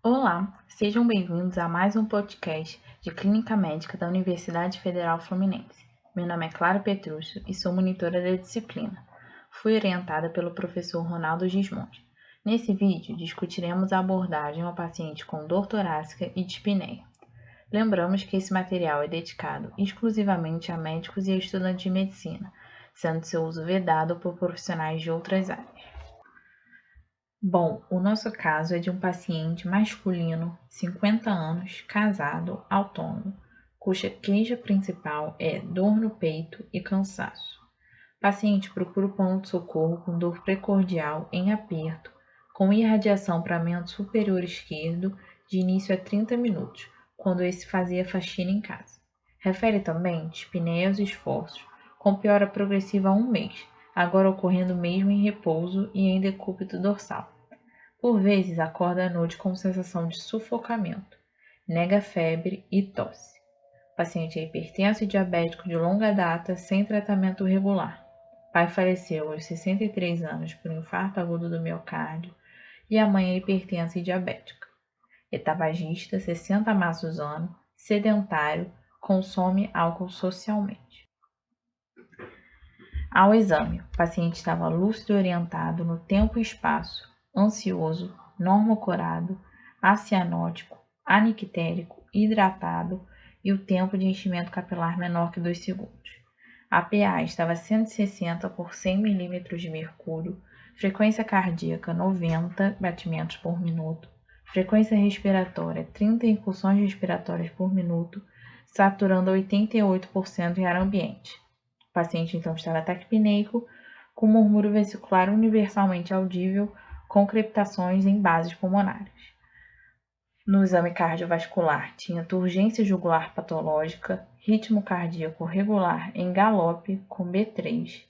Olá, sejam bem-vindos a mais um podcast de Clínica Médica da Universidade Federal Fluminense. Meu nome é Clara Petrúcio e sou monitora da disciplina. Fui orientada pelo professor Ronaldo Gismondi. Nesse vídeo, discutiremos a abordagem ao paciente com dor torácica e dispneia. Lembramos que esse material é dedicado exclusivamente a médicos e a estudantes de medicina, sendo seu uso vedado por profissionais de outras áreas. Bom, o nosso caso é de um paciente masculino, 50 anos, casado, autônomo, cuja queixa principal é dor no peito e cansaço. O paciente procura o pronto-socorro com dor precordial em aperto, com irradiação para membro superior esquerdo de início a 30 minutos, quando esse fazia faxina em casa. Refere também dispneia aos esforços, com piora progressiva a 1 mês, agora ocorrendo mesmo em repouso e em decúbito dorsal. Por vezes acorda à noite com sensação de sufocamento, nega febre e tosse. O paciente é hipertenso e diabético de longa data, sem tratamento regular. O pai faleceu aos 63 anos por infarto agudo do miocárdio e a mãe é hipertensa e diabética. É tabagista, 60 maços ano, sedentário, consome álcool socialmente. Ao exame, o paciente estava lúcido e orientado no tempo e espaço, ansioso, normocorado, acianótico, anictérico, hidratado e o tempo de enchimento capilar menor que 2 segundos. A PA estava 160 por 100 milímetros de mercúrio, frequência cardíaca 90 batimentos por minuto, frequência respiratória 30 incursões respiratórias por minuto, saturando a 88% em ar ambiente. O paciente então estava taquipneico, com murmúrio vesicular universalmente audível, com crepitações em bases pulmonares. No exame cardiovascular, tinha turgência jugular patológica, ritmo cardíaco regular em galope com B3,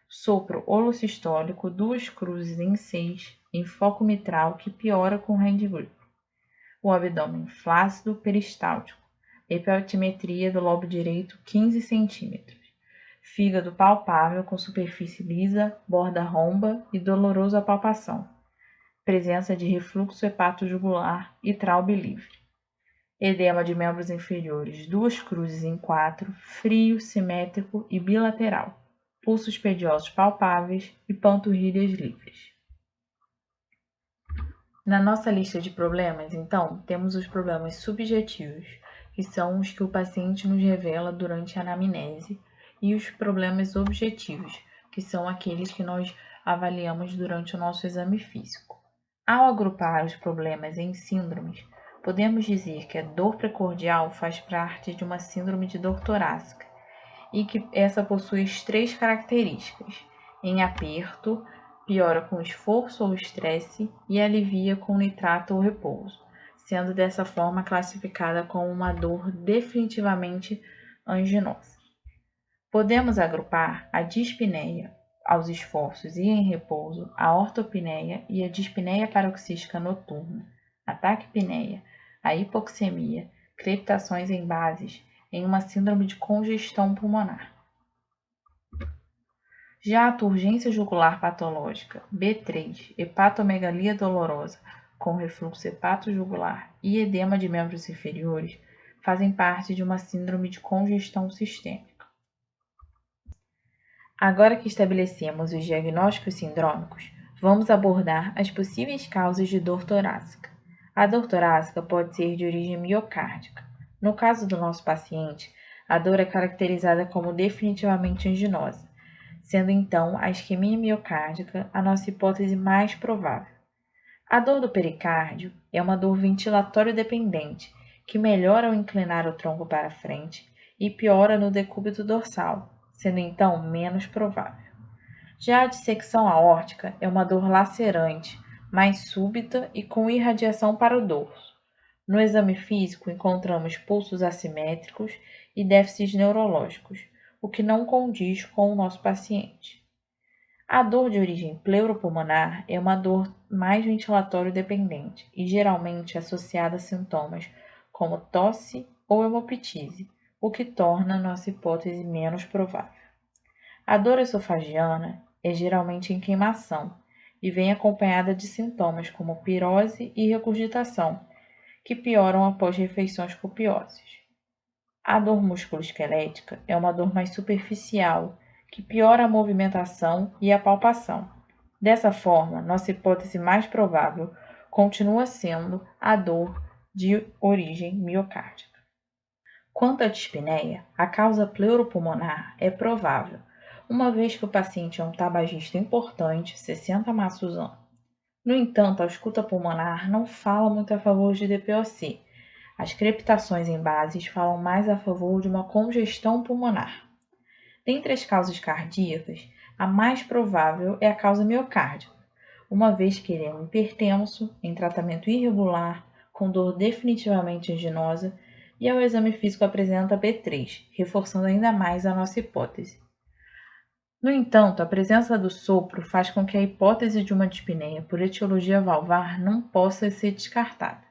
sopro holosistólico, 2 cruzes em 6, em foco mitral que piora com hand grip. O abdômen flácido peristáltico, epialtimetria do lobo direito 15 cm. Fígado palpável com superfície lisa, borda romba e doloroso à palpação. Presença de refluxo hepatojugular e traube livre. Edema de membros inferiores, 2 cruzes em 4, frio, simétrico e bilateral. Pulsos pediosos palpáveis e panturrilhas livres. Na nossa lista de problemas, então, temos os problemas subjetivos, que são os que o paciente nos revela durante a anamnese, e os problemas objetivos, que são aqueles que nós avaliamos durante o nosso exame físico. Ao agrupar os problemas em síndromes, podemos dizer que a dor precordial faz parte de uma síndrome de dor torácica e que essa possui 3 características: em aperto, piora com esforço ou estresse e alivia com nitrato ou repouso, sendo dessa forma classificada como uma dor definitivamente anginosa. Podemos agrupar a dispneia aos esforços e em repouso, a ortopneia e a dispneia paroxística noturna, a taquipneia, a hipoxemia, crepitações em bases, em uma síndrome de congestão pulmonar. Já a turgência jugular patológica, B3, hepatomegalia dolorosa, com refluxo hepatojugular e edema de membros inferiores, fazem parte de uma síndrome de congestão sistêmica. Agora que estabelecemos os diagnósticos sindrômicos, vamos abordar as possíveis causas de dor torácica. A dor torácica pode ser de origem miocárdica. No caso do nosso paciente, a dor é caracterizada como definitivamente anginosa, sendo então a isquemia miocárdica a nossa hipótese mais provável. A dor do pericárdio é uma dor ventilatório dependente, que melhora ao inclinar o tronco para frente e piora no decúbito dorsal, sendo então menos provável. Já a dissecção aórtica é uma dor lacerante, mais súbita e com irradiação para o dorso. No exame físico, encontramos pulsos assimétricos e déficits neurológicos, o que não condiz com o nosso paciente. A dor de origem pleuropulmonar é uma dor mais ventilatório dependente e geralmente associada a sintomas como tosse ou hemoptise, o que torna nossa hipótese menos provável. A dor esofágica é geralmente em queimação e vem acompanhada de sintomas como pirose e regurgitação, que pioram após refeições copiosas. A dor musculoesquelética é uma dor mais superficial, que piora a movimentação e a palpação. Dessa forma, nossa hipótese mais provável continua sendo a dor de origem miocárdica. Quanto à dispneia, a causa pleuropulmonar é provável, uma vez que o paciente é um tabagista importante, 60 maços ano. No entanto, a ausculta pulmonar não fala muito a favor de DPOC. As crepitações em bases falam mais a favor de uma congestão pulmonar. Dentre as causas cardíacas, a mais provável é a causa miocárdica, uma vez que ele é um hipertenso, em tratamento irregular, com dor definitivamente anginosa, e ao exame físico apresenta B3, reforçando ainda mais a nossa hipótese. No entanto, a presença do sopro faz com que a hipótese de uma dispneia por etiologia valvar não possa ser descartada.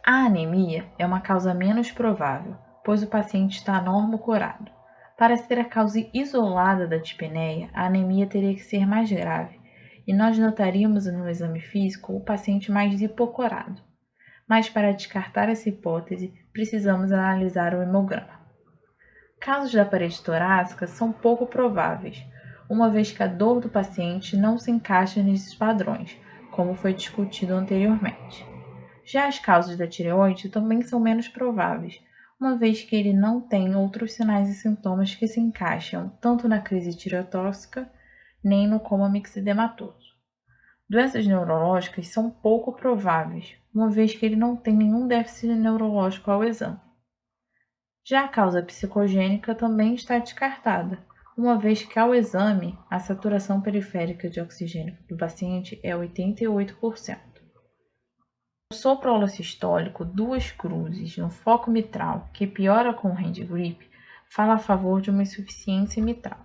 A anemia é uma causa menos provável, pois o paciente está normocorado. Para ser a causa isolada da dispneia, a anemia teria que ser mais grave, e nós notaríamos no exame físico o paciente mais hipocorado. Mas para descartar essa hipótese, precisamos analisar o hemograma. Casos da parede torácica são pouco prováveis, uma vez que a dor do paciente não se encaixa nesses padrões, como foi discutido anteriormente. Já as causas da tireoide também são menos prováveis, uma vez que ele não tem outros sinais e sintomas que se encaixam tanto na crise tireotóxica nem no coma mixedematoso. Doenças neurológicas são pouco prováveis, uma vez que ele não tem nenhum déficit neurológico ao exame. Já a causa psicogênica também está descartada, uma vez que ao exame a saturação periférica de oxigênio do paciente é 88%. O sopro holosistólico duas cruzes no foco mitral, que piora com o hand grip, fala a favor de uma insuficiência mitral.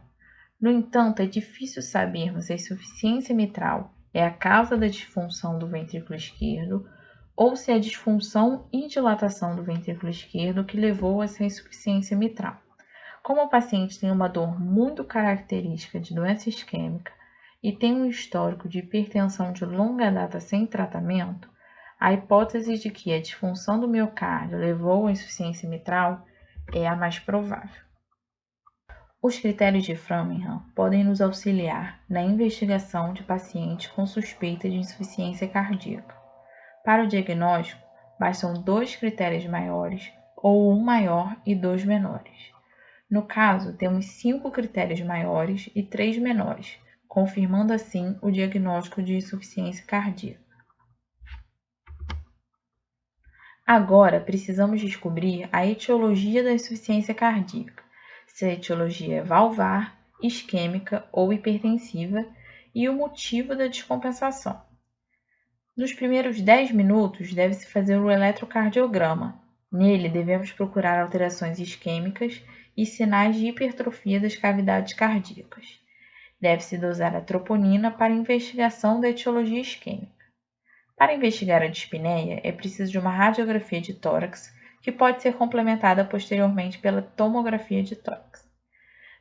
No entanto, é difícil sabermos se a insuficiência mitral é a causa da disfunção do ventrículo esquerdo ou se é a disfunção e dilatação do ventrículo esquerdo que levou a essa insuficiência mitral. Como o paciente tem uma dor muito característica de doença isquêmica e tem um histórico de hipertensão de longa data sem tratamento, a hipótese de que a disfunção do miocárdio levou à insuficiência mitral é a mais provável. Os critérios de Framingham podem nos auxiliar na investigação de pacientes com suspeita de insuficiência cardíaca. Para o diagnóstico, bastam 2 critérios maiores ou 1 maior e 2 menores. No caso, temos 5 critérios maiores e 3 menores, confirmando assim o diagnóstico de insuficiência cardíaca. Agora, precisamos descobrir a etiologia da insuficiência cardíaca, se a etiologia é valvar, isquêmica ou hipertensiva e o motivo da descompensação. Nos primeiros 10 minutos, deve-se fazer o eletrocardiograma. Nele, devemos procurar alterações isquêmicas e sinais de hipertrofia das cavidades cardíacas. Deve-se dosar a troponina para investigação da etiologia isquêmica. Para investigar a dispneia, é preciso de uma radiografia de tórax, que pode ser complementada posteriormente pela tomografia de tórax.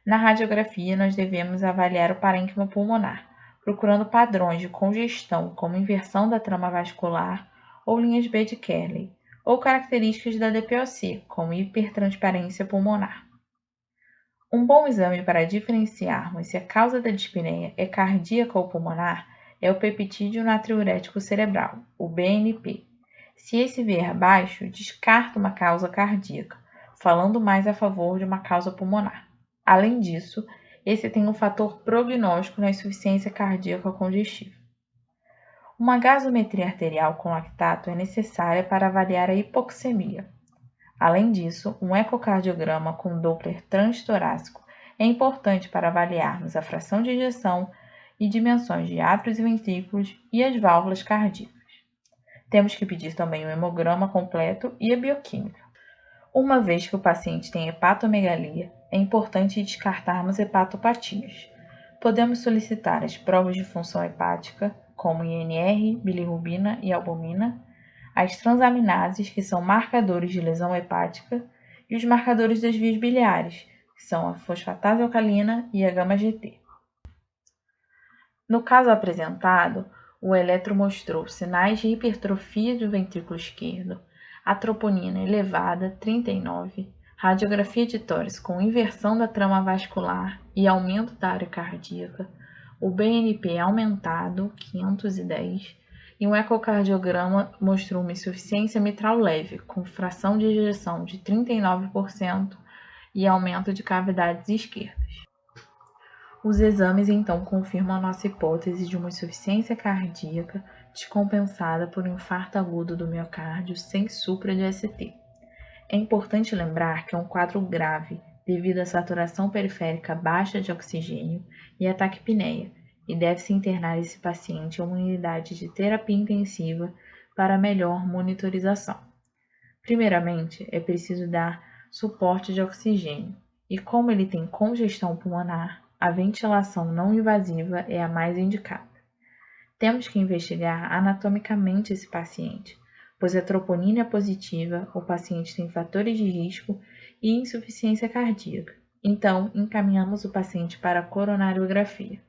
Na radiografia, nós devemos avaliar o parênquima pulmonar, procurando padrões de congestão, como inversão da trama vascular ou linhas B de Kerley, ou características da DPOC, como hipertransparência pulmonar. Um bom exame para diferenciarmos se a causa da dispneia é cardíaca ou pulmonar é o peptídeo natriurético cerebral, o BNP. Se esse vier baixo, descarta uma causa cardíaca, falando mais a favor de uma causa pulmonar. Além disso, esse tem um fator prognóstico na insuficiência cardíaca congestiva. Uma gasometria arterial com lactato é necessária para avaliar a hipoxemia. Além disso, um ecocardiograma com Doppler transtorácico é importante para avaliarmos a fração de ejeção e dimensões de átrios e ventrículos e as válvulas cardíacas. Temos que pedir também o hemograma completo e a bioquímica. Uma vez que o paciente tem hepatomegalia, é importante descartarmos hepatopatias. Podemos solicitar as provas de função hepática, como INR, bilirrubina e albumina, as transaminases, que são marcadores de lesão hepática, e os marcadores das vias biliares, que são a fosfatase alcalina e a gama-GT. No caso apresentado, O eletro mostrou sinais de hipertrofia do ventrículo esquerdo, a troponina elevada, 39, radiografia de tórax com inversão da trama vascular e aumento da área cardíaca, o BNP aumentado, 510, e um ecocardiograma mostrou uma insuficiência mitral leve, com fração de ejeção de 39% e aumento de cavidades esquerdas. Os exames então confirmam a nossa hipótese de uma insuficiência cardíaca descompensada por um infarto agudo do miocárdio sem supra de ST. É importante lembrar que é um quadro grave devido à saturação periférica baixa de oxigênio e à taquipneia, e deve-se internar esse paciente em uma unidade de terapia intensiva para melhor monitorização. Primeiramente, é preciso dar suporte de oxigênio, e como ele tem congestão pulmonar, a ventilação não invasiva é a mais indicada. Temos que investigar anatomicamente esse paciente, pois a troponina é positiva, o paciente tem fatores de risco e insuficiência cardíaca. Então, encaminhamos o paciente para a coronariografia.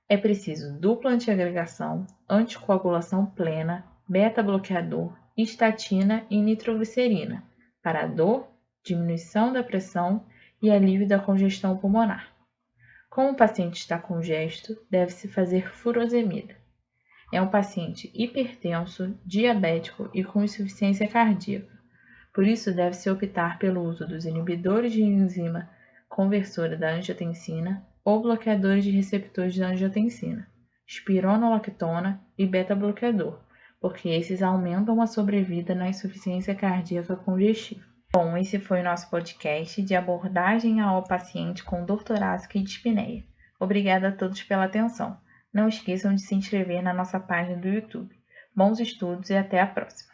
É preciso dupla antiagregação, anticoagulação plena, beta-bloqueador, estatina e nitroglicerina para dor, diminuição da pressão e alívio da congestão pulmonar. Como o paciente está congesto, deve-se fazer furosemida. É um paciente hipertenso, diabético e com insuficiência cardíaca. Por isso, deve-se optar pelo uso dos inibidores de enzima conversora da angiotensina ou bloqueadores de receptores da angiotensina, espironolactona e beta-bloqueador, porque esses aumentam a sobrevida na insuficiência cardíaca congestiva. Bom, esse foi o nosso podcast de abordagem ao paciente com dor torácica e dispneia. Obrigada a todos pela atenção. Não esqueçam de se inscrever na nossa página do YouTube. Bons estudos e até a próxima!